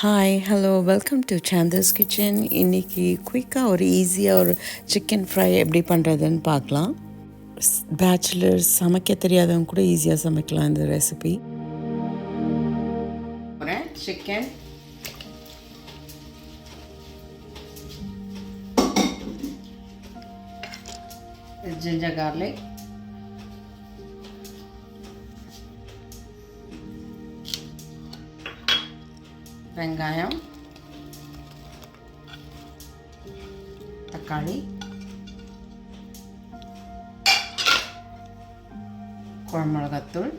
Hi hello welcome to சாந்தர்ஸ் kitchen. இன்றைக்கி குயிக்காக ஒரு ஈஸியாக ஒரு சிக்கன் ஃப்ரை எப்படி பண்ணுறதுன்னு பார்க்கலாம். பேச்சுலர்ஸ் சமைக்க தெரியாதவங்க கூட ஈஸியாக சமைக்கலாம் இந்த ரெசிபி. சிக்கன் ginger garlic, வெங்காயம், தக்காளி, குழம்புமிளகாத்தூள்,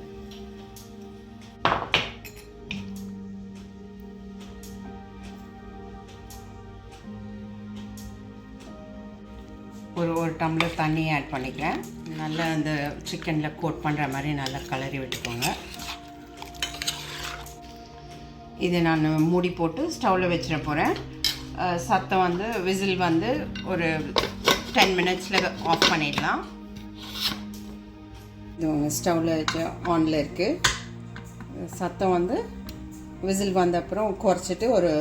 ஒரு டம்ளர் தண்ணி ஆட் பண்ணிக்கிறேன். நல்லா அந்த சிக்கனில் கோட் பண்ணுற மாதிரி நல்லா கலரி விட்டுக்கோங்க. இதை நான் மூடி போட்டு ஸ்டவ்வில் வச்சிட போகிறேன். சத்தம் வந்து விசில் வந்து ஒரு 10 மினிட்ஸில் ஆஃப் பண்ணிடலாம். இது ஸ்டவ்வில் வச்சு ஆனில் இருக்குது. சத்தம் வந்து விசில் வந்த அப்புறம் குறைச்சிட்டு ஒரு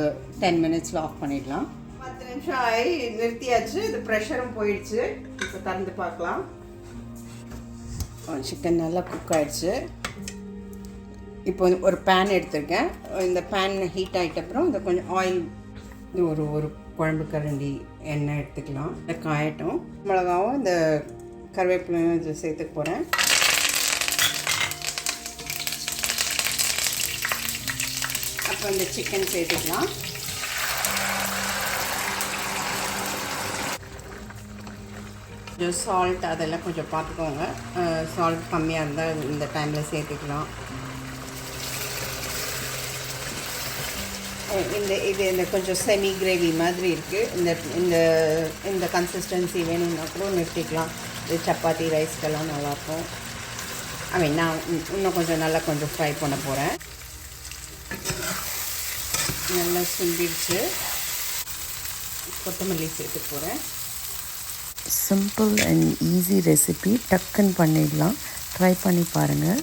10 மினிட்ஸில் ஆஃப் பண்ணிடலாம். 10 நிமிஷம் ஆகி நிறுத்தியாச்சு. இது ப்ரெஷரும் போயிடுச்சு. இப்போ திறந்து பார்க்கலாம். சிக்கன் நல்லா குக் ஆகிடுச்சு. இப்போ ஒரு பேன் எடுத்துருக்கேன். இந்த பேன் ஹீட் ஆகிட்ட அப்புறம் இந்த கொஞ்சம் ஆயில், இது ஒரு குழம்பு கரண்டி எண்ணெய் எடுத்துக்கலாம். இதை காயட்டும். மிளகாவும் இந்த கருவேப்பிலையும் இதை சேர்த்துக்க போகிறேன். அப்புறம் இந்த சிக்கன் சேர்த்துக்கலாம். கொஞ்சம் சால்ட் அதெல்லாம் கொஞ்சம் பார்த்துக்கோங்க. சால்ட் கம்மியாக இருந்தால் இந்த டைமில் சேர்த்துக்கலாம். இந்த கொஞ்சம் செமி கிரேவி மாதிரி இருக்குது. இந்த கன்சிஸ்டன்சி வேணும்னா கூட நிறுத்திக்கலாம். இது சப்பாத்தி ரைஸ்க்கெல்லாம் நல்லாயிருக்கும். நான் இன்னும் கொஞ்சம் ஃப்ரை பண்ண போகிறேன். நல்லா சுண்டிடுச்சு. கொத்தமல்லி சேர்த்து போகிறேன். சிம்பிள் அண்ட் ஈஸி ரெசிபி, டக்குன்னு பண்ணிடலாம். ட்ரை பண்ணி பாருங்கள்.